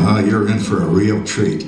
You're in for a real treat.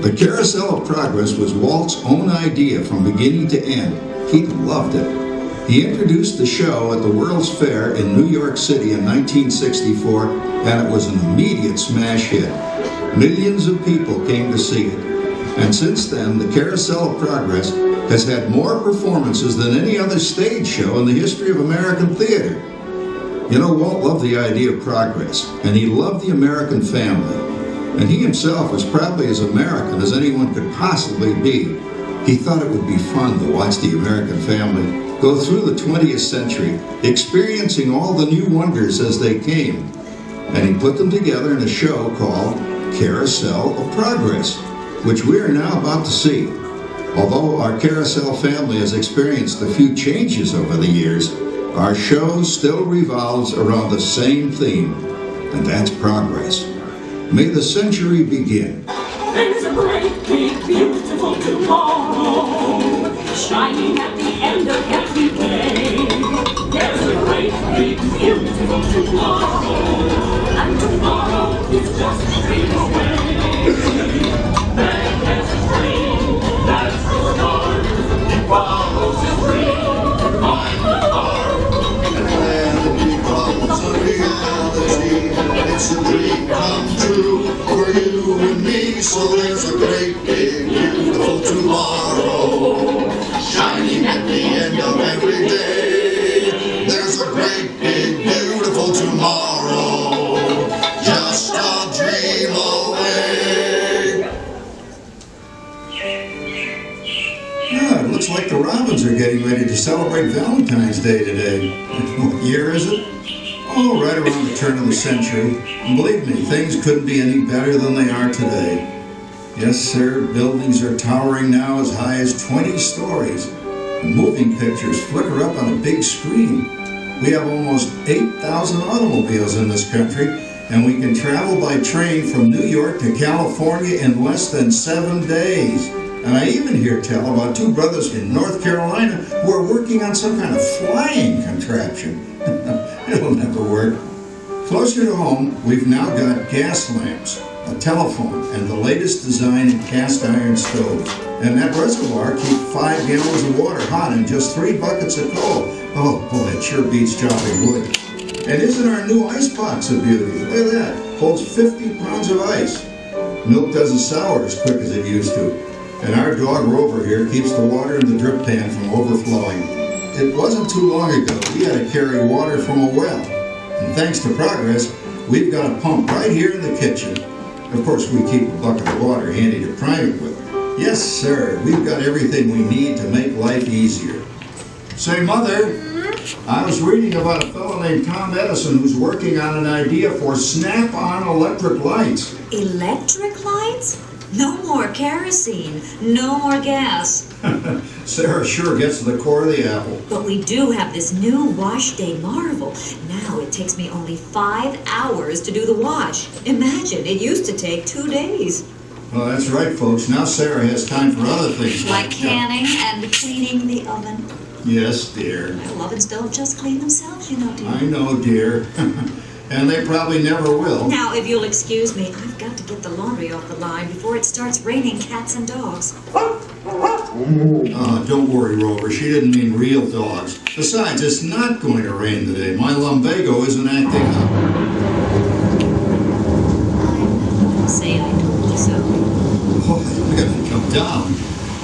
The Carousel of Progress was Walt's own idea from beginning to end. He loved it. He introduced the show at the World's Fair in New York City in 1964, and it was an immediate smash hit. Millions of people came to see it. And since then, the Carousel of Progress has had more performances than any other stage show in the history of American theater. You know, Walt loved the idea of progress, and he loved the American family. And he himself was probably as American as anyone could possibly be. He thought it would be fun to watch the American family go through the 20th century, experiencing all the new wonders as they came. And he put them together in a show called Carousel of Progress, which we are now about to see. Although our Carousel family has experienced a few changes over the years, our show still revolves around the same theme, and that's progress. May the century begin. There's a great, big, beautiful tomorrow, shining at the end of every day. There's a great, big, beautiful tomorrow, and tomorrow is just a dream away. Then there's a dream that's the start. It follows his dream to find the heart. And when it becomes a reality, it's a dream come true for you and me. So there's a great, big, beautiful tomorrow, shining at the end of every day. There's a great, big, beautiful tomorrow, just a dream away. Yeah, it looks like the Robins are getting ready to celebrate Valentine's Day today. What year is it? Oh, right around the turn of the century. And believe me, things couldn't be any better than they are today. Yes, sir, buildings are towering now as high as 20 stories. And moving pictures flicker up on a big screen. We have almost 8,000 automobiles in this country, and we can travel by train from New York to California in less than 7 days. And I even hear tell about two brothers in North Carolina who are working on some kind of flying contraption. It'll never work. Closer to home, we've now got gas lamps, a telephone, and the latest design in cast iron stoves. And that reservoir keeps 5 gallons of water hot in just 3 buckets of coal. Oh boy, it sure beats chopping wood. And isn't our new ice box a beauty? Look at that, holds 50 pounds of ice. Milk doesn't sour as quick as it used to. And our dog Rover here keeps the water in the drip pan from overflowing. It wasn't too long ago we had to carry water from a well. And thanks to progress, we've got a pump right here in the kitchen. Of course, we keep a bucket of water handy to prime it with. Yes, sir, we've got everything we need to make life easier. Say, Mother, I was reading about a fellow named Tom Edison who's working on an idea for snap-on electric lights. Electric lights? No more kerosene, no more gas. Sarah sure gets to the core of the apple. But we do have this new wash day marvel. Now it takes me only 5 hours to do the wash. Imagine, it used to take 2 days. Well, that's right, folks. Now Sarah has time for other things. Like canning and cleaning the oven. Yes, dear. Well, ovens don't just clean themselves, you know, dear. I know, dear. And they probably never will. Now, if you'll excuse me, I've got to get the laundry off the line before it starts raining cats and dogs. Don't worry, Rover. She didn't mean real dogs. Besides, it's not going to rain today. My lumbago isn't acting up. Say I told you so. Oh, I gotta come down.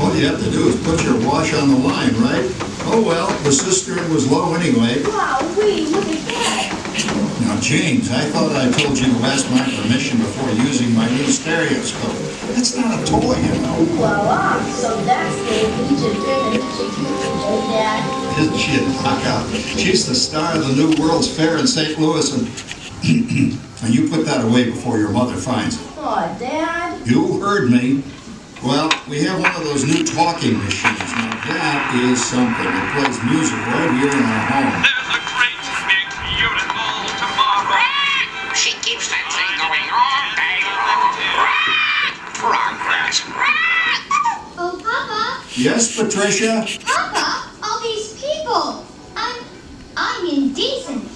All you have to do is put your wash on the line, right? Oh well, the cistern was low anyway. Wow, look at that. Now, James, I thought I told you to ask my permission before using my new stereoscope. That's not a toy, you know. Voila! So that's the Egypt and Dad. Isn't she a knockout? She's the star of the new World's Fair in St. Louis, and you put that away before your mother finds it. Oh, Aw, Dad. You heard me. Well, we have one of those new talking machines. Now that is something. It plays music right here in our home. There's a great, big, beautiful tomorrow. She keeps that thing going all day long. Progress. Oh, Papa. Yes, Patricia? Papa, all these people. I'm indecent.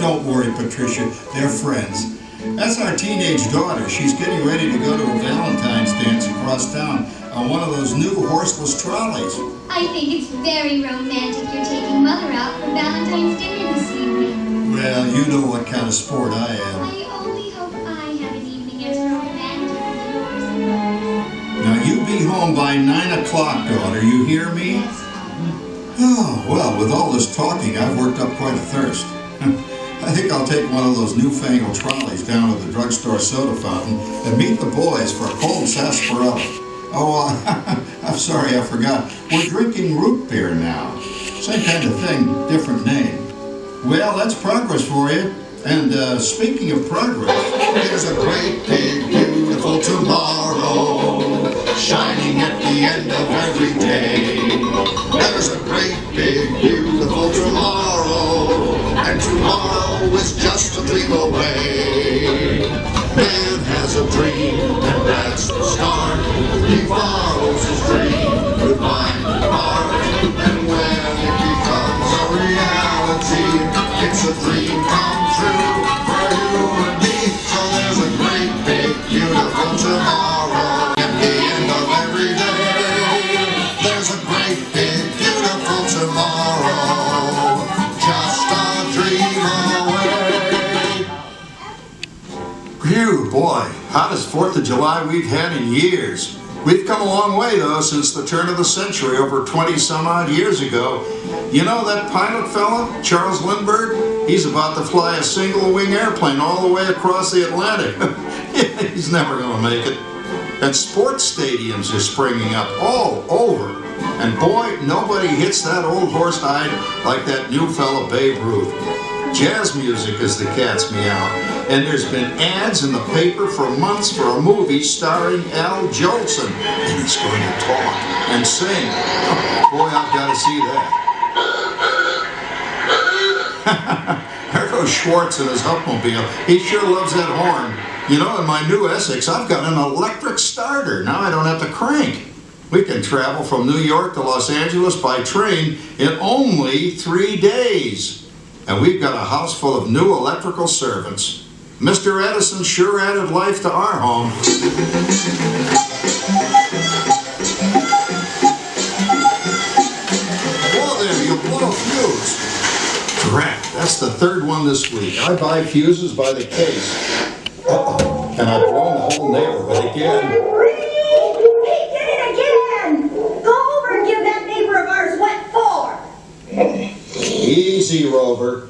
Don't worry, Patricia. They're friends. That's our teenage daughter. She's getting ready to go to a Valentine's dance across town on one of those new horseless trolleys. I think it's very romantic you're taking Mother out for Valentine's dinner this evening. Well, you know what kind of sport I am. I only hope I have an evening as romantic as yours and mine. Now, you be home by 9 o'clock, daughter. You hear me? Yes, Oh, well, with all this talking, I've worked up quite a thirst. I think I'll take one of those newfangled trolleys down to the drugstore soda fountain and meet the boys for a cold sarsaparilla. Oh, I'm sorry, I forgot. We're drinking root beer now. Same kind of thing, different name. Well, that's progress for you. And speaking of progress, There's a great, big, beautiful tomorrow shining at the end of every day. There's a great, big, beautiful tomorrow, and tomorrow is just a dream away. Man has a dream, and that's the start. He follows his dream with mind and heart, and when it becomes a reality, it's a dream come true for you and me. So there's a great, big, beautiful tomorrow at the end of every day. There's a great, big, beautiful tomorrow, just a dream away. phew, boy, hottest 4th of July we've had in years. We've come a long way, though, since the turn of the century, over 20-some-odd years ago. You know that pilot fella, Charles Lindbergh? He's about to fly a single-wing airplane all the way across the Atlantic. He's never going to make it. And sports stadiums are springing up all over. And boy, nobody hits that old horse hide like that new fella Babe Ruth. Jazz music is the cat's meow. And there's been ads in the paper for months for a movie starring Al Jolson. And he's going to talk and sing. Oh, boy, I've got to see that. There goes Schwartz in his Hupmobile. He sure loves that horn. You know, in my new Essex, I've got an electric starter. Now I don't have to crank. We can travel from New York to Los Angeles by train in only 3 days. And we've got a house full of new electrical servants. Mr. Edison sure added life to our home. Whoa there, you blow a fuse. Drat, that's the 3rd one this week. I buy fuses by the case. Uh-oh, and I've blown the whole neighborhood again. He did it again! Go over and give that neighbor of ours what for. Easy, Rover.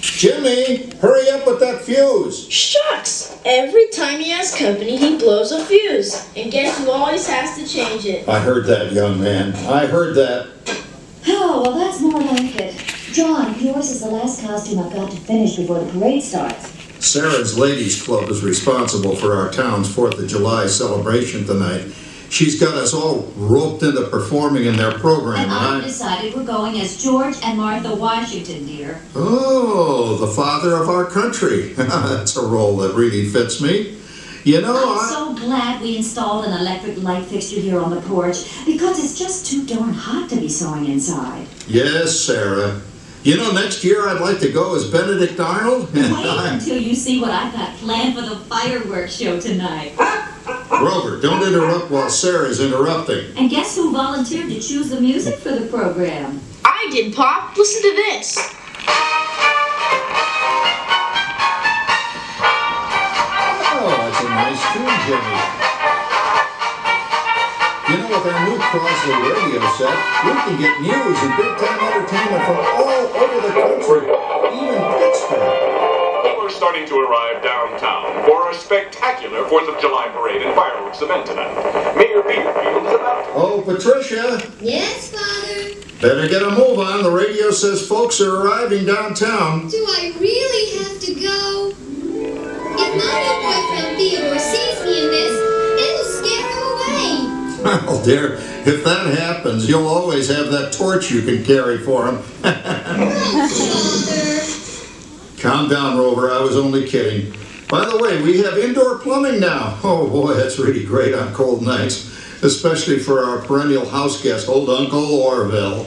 Jimmy, hurry up with that fuse. Shucks! Every time he has company, he blows a fuse. And guess who always has to change it? I heard that, young man. I heard that. Oh, well, that's more like it. John, yours is the last costume I've got to finish before the parade starts. Sarah's Ladies Club is responsible for our town's 4th of July celebration tonight. She's got us all roped into performing in their program. And I've decided we're going as George and Martha Washington, dear. Oh, the father of our country. That's a role that really fits me. You know, I'm so glad we installed an electric light fixture here on the porch because it's just too darn hot to be sewing inside. Yes, Sarah. You know, next year I'd like to go as Benedict Arnold. Wait until you see what I've got planned for the fireworks show tonight. Rover, don't interrupt while Sarah's interrupting. And guess who volunteered to choose the music for the program? I did, Pop. Listen to this. Oh, that's a nice tune, Jimmy. You know, with our new Crosley radio set, we can get news and big-time entertainment from all over the country, even Pittsburgh. We're starting to arrive downtown for a spectacular 4th of July parade and fireworks event tonight. Mayor Peterfield is about to... Oh, Patricia, Yes, Father? better get a move on. The radio says folks are arriving downtown. Do I really have to go? If my new boyfriend Theodore sees dear, if that happens, you'll always have that torch you can carry for him. Calm down, Rover. I was only kidding. By the way, we have indoor plumbing now. Oh boy, that's really great on cold nights, especially for our perennial house guest, old Uncle Orville.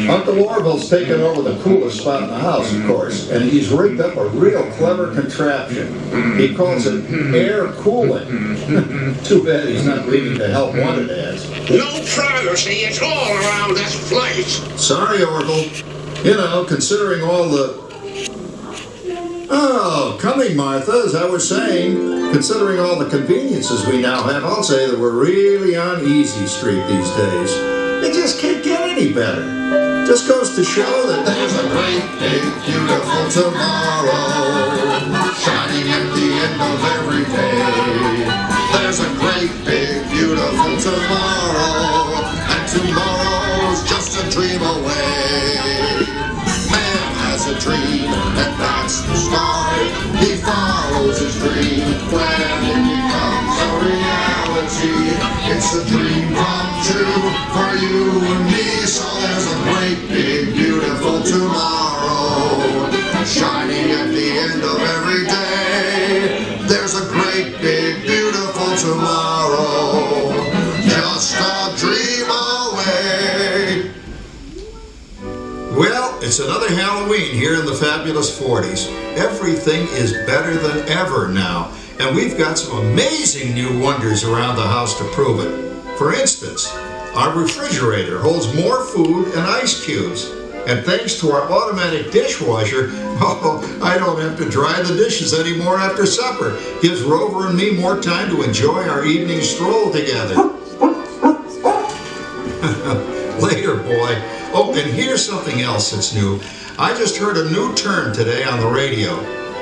Uncle Orville's taken over the coolest spot in the house, of course, and he's rigged up a real clever contraption. He calls it air cooling. Too bad he's not leaving the help wanted ads. No privacy at all around this place. Sorry, Orville. You know, considering all the... Oh, coming, Martha, as I was saying, considering all the conveniences we now have, I'll say that we're really on easy street these days. It just can't get any better. Just goes to show that There's a great, big, beautiful tomorrow shining at the end of every day. There's a great, big, beautiful tomorrow, and tomorrow's just a dream away. Man has a dream, and that's the start. He follows his dream when it becomes a reality. It's a dream come true for you and me. So there's a great, big, beautiful tomorrow shining at the end of every day. There's a great, big, beautiful tomorrow, just a dream away. Well, it's another Halloween here in the fabulous 40s. Everything is better than ever now, and we've got some amazing new wonders around the house to prove it. For instance, our refrigerator holds more food and ice cubes. And thanks to our automatic dishwasher, I don't have to dry the dishes anymore after supper. Gives Rover and me more time to enjoy our evening stroll together. Later, boy. Oh, and here's something else that's new. I just heard a new term today on the radio.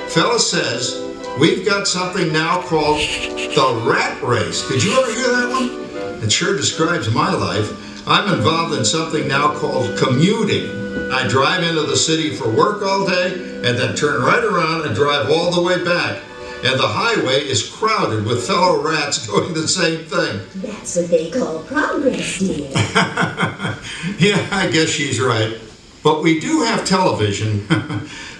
Fella says, we've got something now called the rat race. Did you ever hear that one? It sure describes my life. I'm involved in something now called commuting. I drive into the city for work all day and then turn right around and drive all the way back. And the highway is crowded with fellow rats doing the same thing. That's what they call progress, dear. Yeah, I guess she's right. But we do have television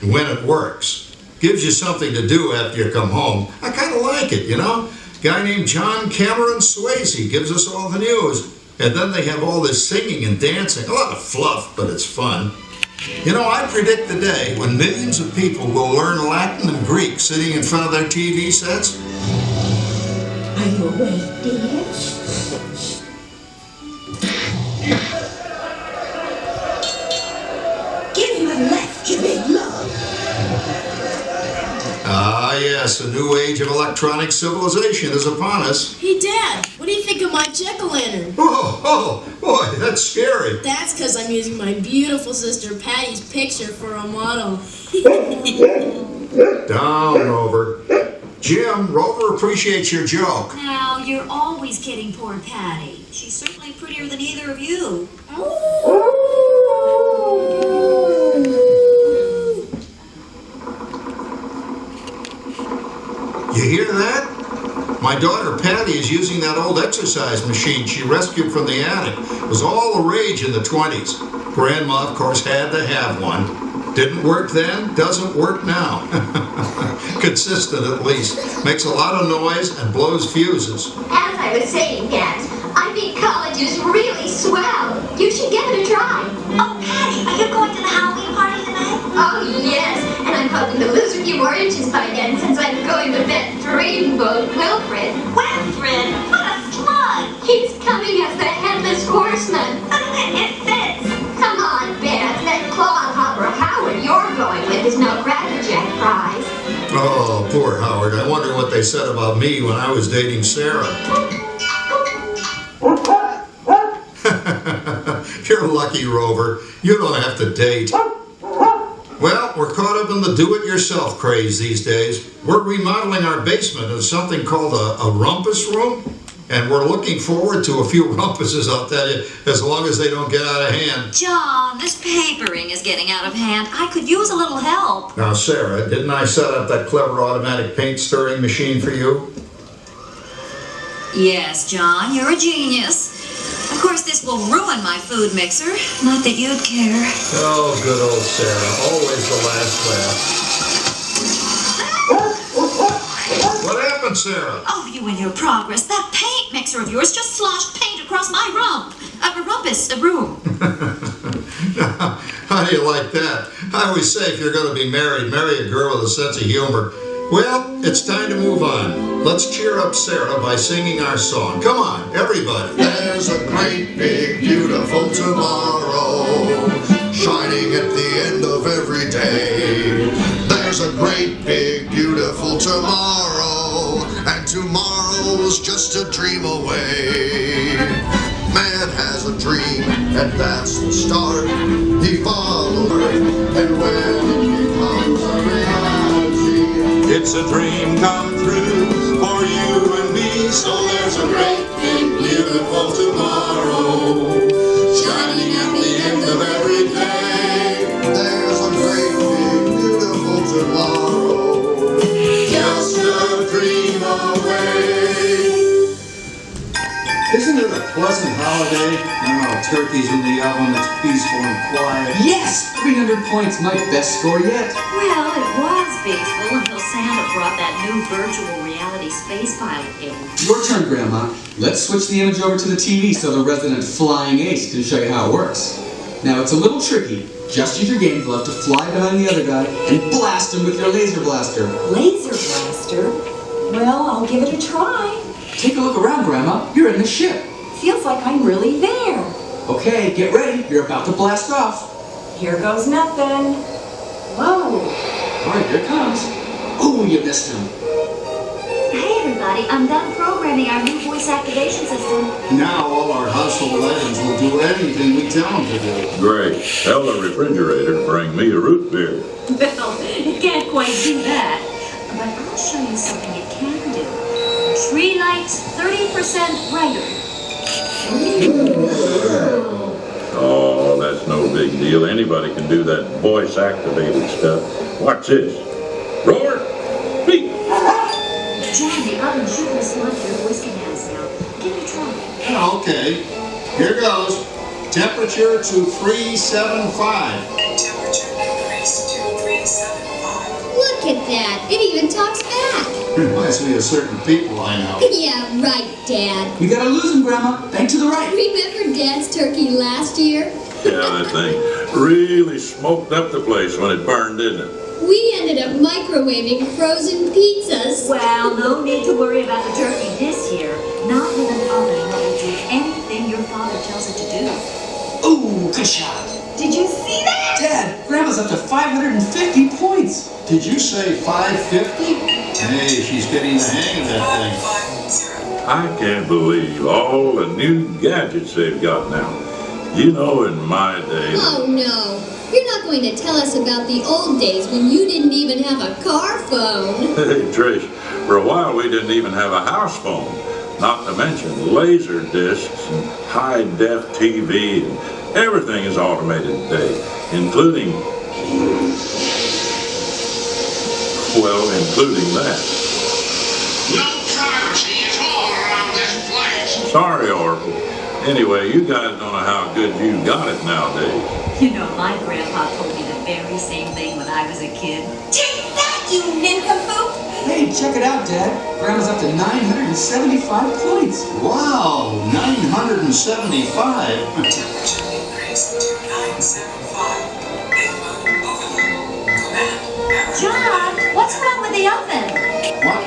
when it works. Gives you something to do after you come home. I kind of like it, you know? Guy named John Cameron Swayze gives us all the news. And then they have all this singing and dancing. A lot of fluff, but it's fun. You know, I predict the day when millions of people will learn Latin and Greek sitting in front of their TV sets. Are you awake, dear? Give him a left, you big love. Ah, yes, a new age of electronic civilization is upon us. Hey, Dad, what do you think of my jack-o'-lantern? Oh, boy, that's scary. That's because I'm using my beautiful sister Patty's picture for a model. Down, Rover. Jim, Rover appreciates your joke. Now, you're always kidding poor Patty. She's certainly prettier than either of you. You hear that? My daughter Patty is using that old exercise machine she rescued from the attic. It was all the rage in the 20s. Grandma, of course, had to have one. Didn't work then, doesn't work now. Consistent, at least. Makes a lot of noise and blows fuses. As I was saying, Dad, I think college is really swell. You should give it a try. Oh, Patty, are you going to the Halloween party tonight? Oh, yes, and I'm hoping to lose a few more inches by then since I'm going to vet Dreamboat Wilfred. Wilfred? What a slug! He's coming as the Headless Horseman. It fits. Come on, Beth, that Clawhopper Howard you're going with is no Crackerjack prize. Oh, poor Howard. I wonder what they said about me when I was dating Sarah. You're lucky, Rover. You don't have to date. Well, we're caught up in the do-it-yourself craze these days. We're remodeling our basement into something called a rumpus room. And we're looking forward to a few rumpuses, I'll tell you, as long as they don't get out of hand. John, this papering is getting out of hand. I could use a little help. Now, Sarah, didn't I set up that clever automatic paint stirring machine for you? Yes, John, you're a genius. Of course, this will ruin my food mixer. Not that you'd care. Oh, good old Sarah. Always the last laugh. What happened, Sarah? Oh, you and your progress. That paint mixer of yours just sloshed paint across my room. How do you like that? I always say if you're going to be married, marry a girl with a sense of humor. Well, it's time to move on. Let's cheer up Sarah by singing our song. Come on, everybody. There's a great, big, beautiful tomorrow, shining at the end of every day. There's a great, big, beautiful tomorrow, and tomorrow's just a dream away. Man has a dream, and that's the start. He follows it, and when it becomes a reality, it's a dream come true for you and me. so there's a great, big, beautiful tomorrow, shining at the end of every day. There's a great, big, beautiful tomorrow, just a dream away. Isn't it a pleasant holiday? Turkeys in the oven, it's peaceful and quiet. Yes! 300 points, my best score yet. Well, it was peaceful until Santa brought that new virtual reality space pilot in. Your turn, Grandma. Let's switch the image over to the TV so the resident flying ace can show you how it works. Now, it's a little tricky. Just use your game glove to fly behind the other guy and blast him with your laser blaster. Laser blaster? Well, I'll give it a try. Take a look around, Grandma. You're in the ship. Feels like I'm really there. Okay, get ready. You're about to blast off. Here goes nothing. Whoa. All right, here it comes. Oh, you missed him. Hey, everybody. I'm done programming our new voice activation system. Now all our household items will do anything we tell them to do. Great. Tell the refrigerator to bring me a root beer. Well, it can't quite do that. But I'll show you something it can do. Tree lights 30% brighter. Oh, that's no big deal. Anybody can do that voice-activated stuff. Watch this. Roar! Beep! John, the oven should respond to your voice commands now. Give it a try. Okay, here goes. Temperature to 375. Temperature increase to 375. Look at that. It even talks back. Reminds me of certain people I know. Yeah, right, Dad. We gotta lose him, Grandma. Bank to the right. Remember Dad's turkey last year? Yeah, that thing really smoked up the place when it burned, didn't it? We ended up microwaving frozen pizzas. Well, no need to worry about the turkey this year. Not with an oven that will do anything your father tells it to do. Ooh, good shot. Did you see that? Dad, Grandma's up to 550 points. Did you say 550? Hey, she's getting the hang of that thing. I can't believe all the new gadgets they've got now. You know, in my day... Oh, no. You're not going to tell us about the old days when you didn't even have a car phone. Hey, Trish, for a while we didn't even have a house phone. Not to mention laser discs and high-def TV, and everything is automated today, including... well, including that. No privacy at all around this place. Sorry, Oracle. Anyway, you guys don't know how good you got it nowadays. You know, my grandpa told me the very same thing when I was a kid. Take that, you nincompoop! Hey, check it out, Dad. Grandma's up to 975 points. Wow, 975. Temperature increase to 975. John, what's wrong with the oven? What,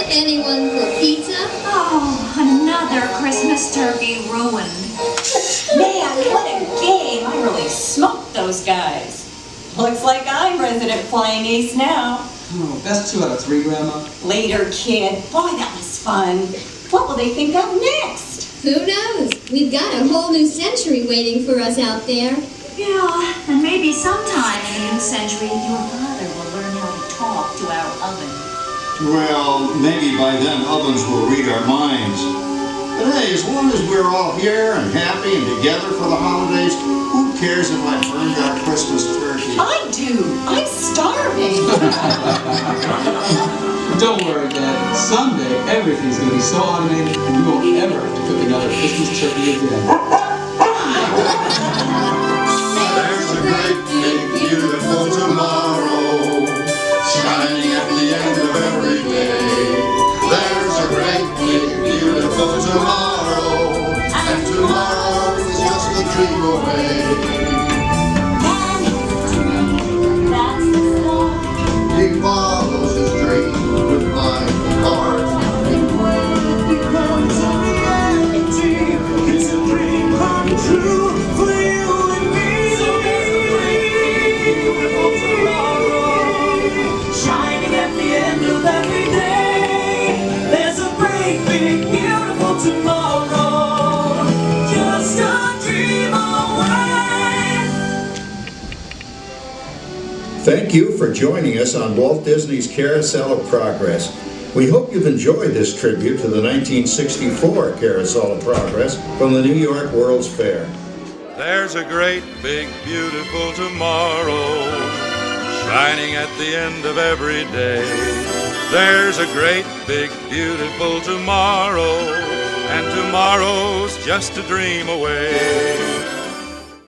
Anyone for pizza? Oh, another Christmas turkey ruined. Man, what a game! I really smoked those guys. Looks like I'm resident flying ace now. Oh, best 2 out of 3, Grandma. Later, kid. Boy, that was fun. What will they think of next? Who knows? We've got a whole new century waiting for us out there. Yeah, and maybe sometime in the new century, your father will learn how to talk to our oven. well, maybe by then ovens will read our minds. But hey, as long as we're all here and happy and together for the holidays, who cares if I burned our Christmas turkey? I do. I'm starving. Don't worry, Dad. Someday, everything's going to be so automated, we won't ever have to cook another Christmas turkey again. There's a great big beautiful tomorrow shining at the end of every day. There's a great big beautiful tomorrow, and tomorrow is just a dream away. He follows his dream with my heart. And when it becomes a reality, it's a dream come true for you and me. So there's a great big beautiful tomorrow shining at the end of every day. There's a great big beautiful tomorrow, just a dream away. Thank you for joining us on Walt Disney's Carousel of Progress. We hope you've enjoyed this tribute to the 1964 Carousel of Progress from the New York World's Fair. There's a great big beautiful tomorrow shining at the end of every day. There's a great big beautiful tomorrow, and tomorrow's just a dream away.